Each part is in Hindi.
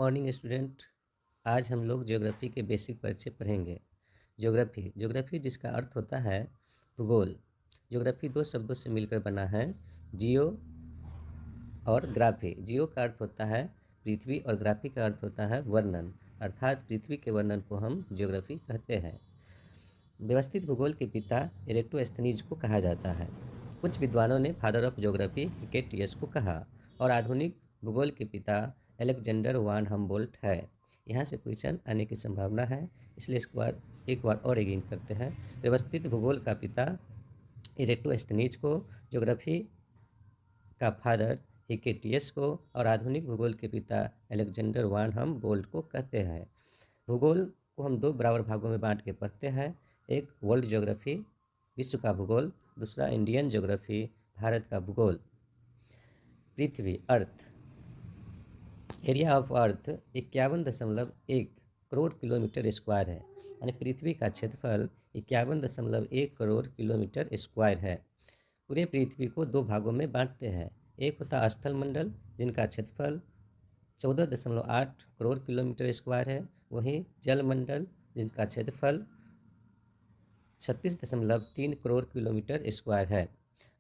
Morning student. आज हम लोग ज्योग्राफी के बेसिक परिचय पढ़ेंगे। ज्योग्राफी जिसका अर्थ होता है भूगोल। ज्योग्राफी दो शब्दों से मिलकर बना है, जियो और ग्राफी। जियो का अर्थ होता है पृथ्वी और ग्राफी का अर्थ होता है वर्णन, अर्थात पृथ्वी के वर्णन को हम ज्योग्राफी कहते हैं। व्यवस्थित भूगोल के पिता एरेटोस्थनीज को कहा जाता है। कुछ विद्वानों ने फादर ऑफ ज्योग्राफी हिकेटियस को कहा और आधुनिक भूगोल के पिता अलेक्जेंडर वान हम्बोल्ट है। यहाँ से क्वेश्चन आने की संभावना है, इसलिए एक बार और एगिन करते हैं। व्यवस्थित भूगोल का पिता एरेटोस्थनीज को, ज्योग्राफी का फादर हिकेटियस को और आधुनिक भूगोल के पिता अलेक्जेंडर वान हम्बोल्ट को कहते हैं। भूगोल को हम दो बराबर भागों में बांट के पढ़ते हैं, एक वर्ल्ड ज्योग्राफी विश्व का भूगोल, दूसरा इंडियन ज्योग्राफी भारत का भूगोल। पृथ्वी earth, area of earth 51.1 crore kilometre square है, यानी पृथ्वी का क्षेत्रफल 51.1 करोड़ किलोमीटर स्क्वायर है। पूरे पृथ्वी को दो भागों में बांटते हैं, एक होता स्थल मंडल जिनका क्षेत्रफल 14.8 करोड़ किलोमीटर स्क्वायर है, वहीं जल मंडल जिनका क्षेत्रफल 36.3 करोड़ किलोमीटर स्क्वायर है।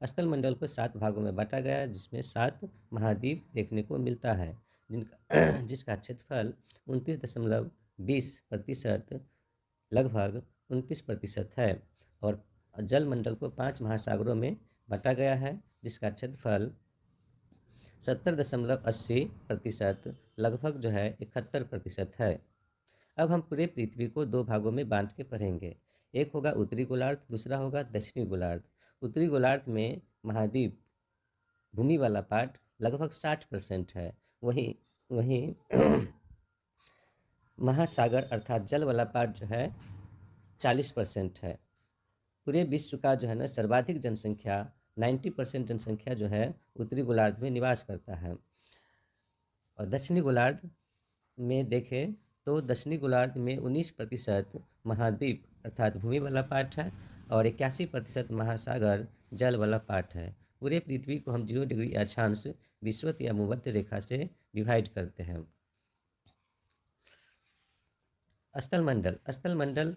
स्थल मंडल को 7 भागों में बांटा गया जिसमें 7 महाद्वीप देखने को मिलता है, जिसका क्षेत्रफल 29.20% लगभग 29% है। और जल मंडल को 5 महासागरों में बांटा गया है जिसका क्षेत्रफल 70.80% लगभग जो है 71% है। अब हम पूरे पृथ्वी को दो भागों में बांट के पढ़ेंगे, एक होगा उत्तरी गोलार्ध, दूसरा होगा दक्षिणी गोलार्ध। उत्तरी गोलार्ध में महाद्वीप भूमि वाला पार्ट लगभग 60% है, वहीं वहीं महासागर अर्थात जल वाला पार्ट जो है 40% है। पूरे विश्व का जो है ना सर्वाधिक जनसंख्या 90% जनसंख्या जो है उत्तरी गोलार्ध में निवास करता है। और दक्षिणी गोलार्ध में देखें तो दक्षिणी गोलार्ध में 19% महाद्वीप अर्थात भूमि वाला पार्ट है और 81% महासागर जल वाला पार्ट है। पूरे पृथ्वी को हम 0 डिग्री अक्षांश विषुवत या भूमध्य रेखा से डिवाइड करते हैं। स्थल मंडल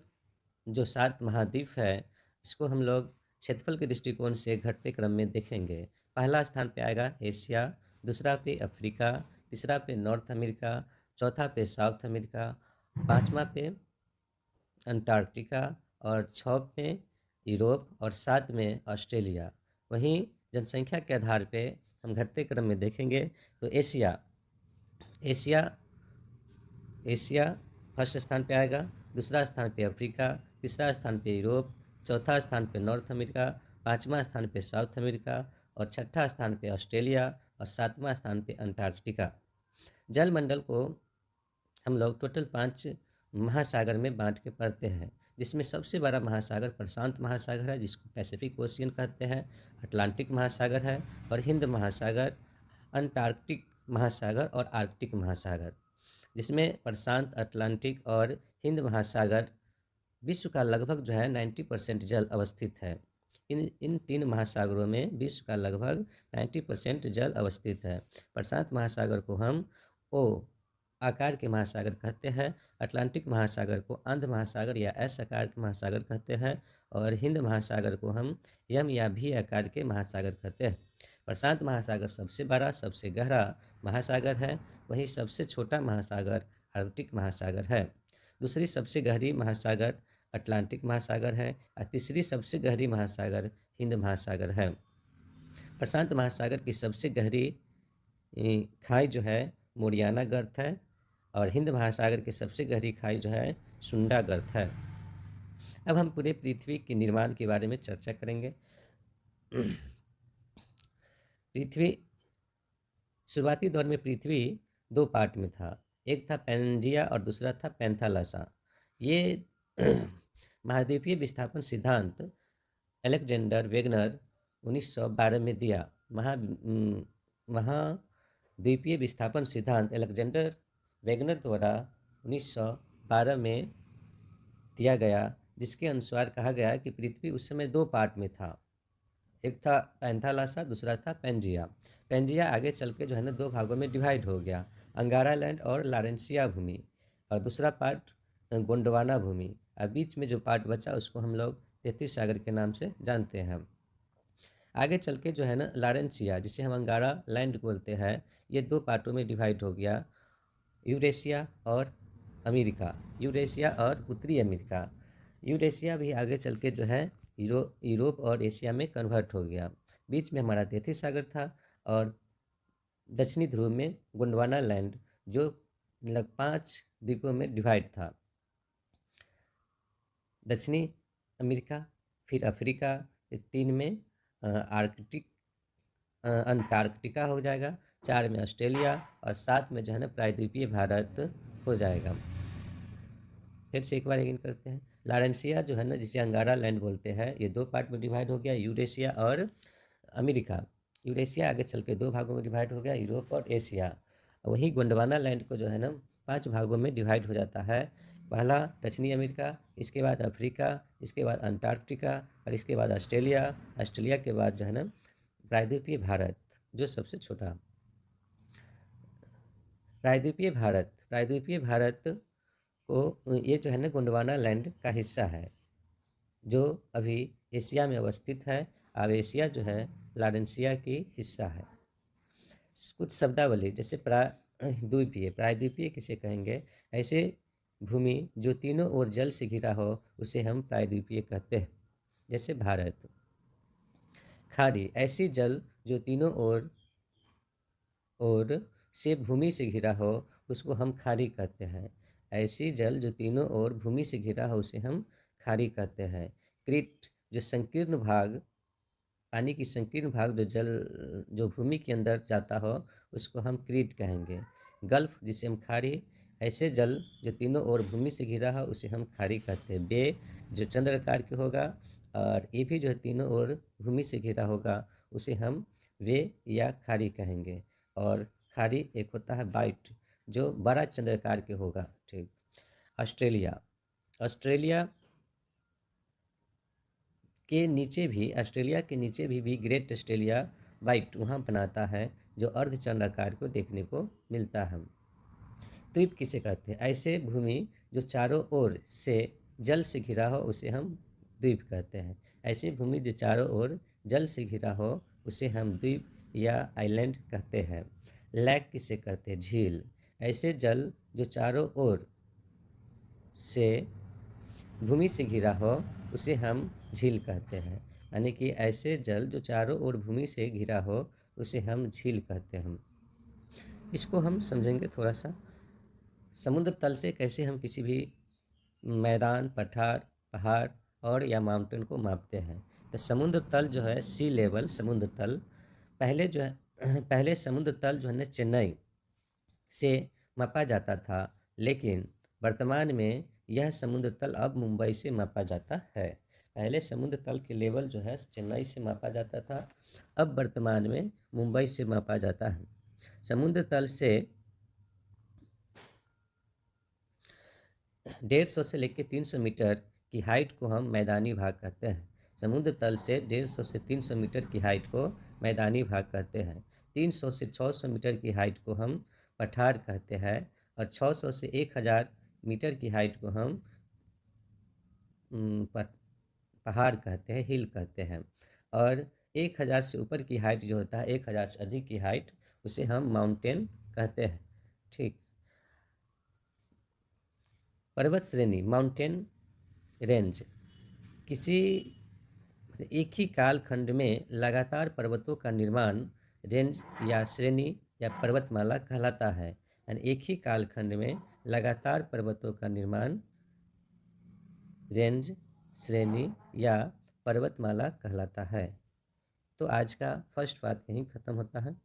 जो 7 महाद्वीप है, इसको हम लोग क्षेत्रफल के दृष्टिकोण से घटते क्रम में देखेंगे। पहला स्थान पे आएगा एशिया, दूसरा पे अफ्रीका, तीसरा पे नॉर्थ अमेरिका, चौथा पे साउथ अमेरिका, पाँचवा पे अंटार्कटिका और 6 पे यूरोप और 7 में ऑस्ट्रेलिया। वहीं जनसंख्या के आधार पे हम घटते क्रम में देखेंगे तो एशिया एशिया फर्स्ट स्थान पे आएगा, दूसरा स्थान पे अफ्रीका, तीसरा स्थान पे यूरोप, चौथा स्थान पे नॉर्थ अमेरिका, पाँचवा स्थान पे साउथ अमेरिका और छठा स्थान पे ऑस्ट्रेलिया और सातवां स्थान पे अंटार्कटिका। जल मंडल को हम लोग टोटल 5 महासागर में बांट के पढ़ते हैं, जिसमें सबसे बड़ा महासागर प्रशांत महासागर है जिसको पैसिफिक ओशियन कहते हैं, अटलांटिक महासागर है और हिंद महासागर, अंटार्कटिक महासागर और आर्कटिक महासागर, जिसमें प्रशांत, अटलांटिक और हिंद महासागर विश्व का लगभग जो है 90% जल अवस्थित है। इन 3 महासागरों में विश्व का लगभग 90% जल अवस्थित है। प्रशांत महासागर को हम ओ आकार के महासागर कहते हैं, अटलांटिक महासागर को अंध महासागर या एस आकार के महासागर कहते हैं और हिंद महासागर को हम यम या भी आकार के महासागर कहते हैं। प्रशांत महासागर सबसे बड़ा, सबसे गहरा महासागर है, वहीं सबसे छोटा महासागर आर्कटिक महासागर है। दूसरी सबसे गहरी महासागर अटलांटिक महासागर है और तीसरी सबसे गहरी महासागर हिंद महासागर है। प्रशांत महासागर की सबसे गहरी खाई जो है मोरियाना गर्त है और हिंद महासागर की सबसे गहरी खाई जो है सुंडा गर्त है। अब हम पूरे पृथ्वी के निर्माण के बारे में चर्चा करेंगे। पृथ्वी शुरुआती दौर में पृथ्वी 2 पार्ट में था, एक था पैंजिया और दूसरा था पैंथालासा। ये महाद्वीपीय विस्थापन सिद्धांत अलेक्जेंडर वेगनर 1912 में दिया। महाद्वीपीय विस्थापन सिद्धांत अलेक्जेंडर वेगनर द्वारा 1912 में दिया गया, जिसके अनुसार कहा गया कि पृथ्वी उस समय 2 पार्ट में था, एक था पैंथालासा, दूसरा था पैंजिया। पैंजिया आगे चल के जो है ना 2 भागों में डिवाइड हो गया। अंगारा लैंड और लारेंसिया भूमि, और दूसरा पार्ट गोंडवाना भूमि, और बीच में जो पार्ट बचा उसको हम लोग तैतीस सागर के नाम से जानते हैं। आगे चल के जो है ना लारेंसिया, जिसे हम अंगारा लैंड बोलते हैं, ये दो पार्टों में डिवाइड हो गया, यूरेशिया और अमेरिका, यूरेशिया और उत्तरी अमेरिका। यूरेशिया भी आगे चल के जो है यूरोप और एशिया में कन्वर्ट हो गया। बीच में हमारा तैतीस सागर था, और दक्षिणी ध्रुव में गोंडवाना लैंड जो लगभग 5 द्वीपों में डिवाइड था। दक्षिणी अमेरिका, फिर अफ्रीका, फिर 3 में आर्कटिक अंटार्कटिका हो जाएगा, 4 में ऑस्ट्रेलिया, और 7 में जो है ना प्रायद्वीपीय भारत हो जाएगा। फिर से एक बार यकीन करते हैं, लारेंसिया जो है ना, जिसे अंगारा लैंड बोलते हैं, ये दो पार्ट में डिवाइड हो गया, यूरेशिया और अमेरिका। यूरेशिया आगे चल के 2 भागों में डिवाइड हो गया, यूरोप और एशिया। वहीं गोंडवाना लैंड को जो है ना 5 भागों में डिवाइड हो जाता है। पहला दक्षिणी अमेरिका, इसके बाद अफ्रीका, इसके बाद अंटार्कटिका, और इसके बाद ऑस्ट्रेलिया। ऑस्ट्रेलिया के बाद जो है ना प्रायद्वीपीय भारत, जो सबसे छोटा। प्रायद्वीपीय भारत को ये जो है ना गोंडवाना लैंड का हिस्सा है, जो अभी एशिया में अवस्थित है। अब एशिया जो है लारेंसिया की हिस्सा है। कुछ शब्दावली, जैसे प्रायद्वीपीय किसे कहेंगे? ऐसे भूमि जो तीनों ओर जल से घिरा हो उसे हम प्रायद्वीपीय कहते हैं, जैसे भारत। खाड़ी, ऐसी जल जो तीनों ओर से भूमि से घिरा हो उसको हम खाड़ी कहते हैं। ऐसी जल जो तीनों ओर भूमि से घिरा हो उसे हम खाड़ी कहते हैं। क्रीट, जो संकीर्ण भाग, पानी की संकीर्ण भाग जो भूमि के अंदर जाता हो उसको हम क्रीट कहेंगे। गल्फ, जिसे हम खाड़ी, ऐसे जल जो तीनों ओर भूमि से घिरा हो उसे हम खाड़ी कहते हैं। बे, जो चंद्राकार के होगा, और ये भी जो है तीनों ओर भूमि से घिरा होगा उसे हम वे या खाड़ी कहेंगे। और खाड़ी एक होता है बाइट, जो बड़ा चंद्राकार के होगा। ठीक। ऑस्ट्रेलिया, ऑस्ट्रेलिया के नीचे भी ग्रेट ऑस्ट्रेलिया बाइट वहाँ बनाता है, जो अर्धचंद्राकार को देखने को मिलता है। द्वीप किसे कहते हैं? ऐसे भूमि जो चारों ओर से जल से घिरा हो उसे हम द्वीप कहते हैं। ऐसी भूमि जो चारों ओर जल से घिरा हो उसे हम द्वीप या आइलैंड कहते हैं। लैक किसे कहते हैं? झील, ऐसे जल जो चारों ओर से भूमि से घिरा हो उसे हम झील कहते हैं। यानी कि ऐसे जल जो चारों ओर भूमि से घिरा हो उसे हम झील कहते हैं। इसको हम समझेंगे थोड़ा सा। समुद्र तल से कैसे हम किसी भी मैदान, पहाड़ और या माउंटेन को मापते हैं। तो समुद्र तल जो है, सी लेवल, समुद्र तल, पहले समुद्र तल जो है ना चेन्नई से मापा जाता था, लेकिन वर्तमान में यह समुद्र तल अब मुंबई से मापा जाता है। पहले समुद्र तल के लेवल जो है चेन्नई से मापा जाता था, अब वर्तमान में मुंबई से मापा जाता है। समुद्र तल से 150 से लेकर 300 मीटर की हाइट को हम मैदानी भाग कहते हैं। समुद्र तल से 150 से 300 मीटर की हाइट को मैदानी भाग कहते हैं। 300 से 600 मीटर की हाइट को हम पठार कहते हैं, और 600 से 1000 मीटर की हाइट को हम पहाड़ कहते हैं, हिल कहते हैं। और 1000 से ऊपर की हाइट जो होता है, 1000 से अधिक की हाइट, उसे हम माउंटेन कहते हैं। ठीक। पर्वत श्रेणी, माउंटेन रेंज, किसी एक ही कालखंड में लगातार पर्वतों का निर्माण रेंज या श्रेणी या पर्वतमाला कहलाता है। यानी एक ही कालखंड में लगातार पर्वतों का निर्माण रेंज, श्रेणी या पर्वतमाला कहलाता है। तो आज का फर्स्ट पार्ट यहीं ख़त्म होता है।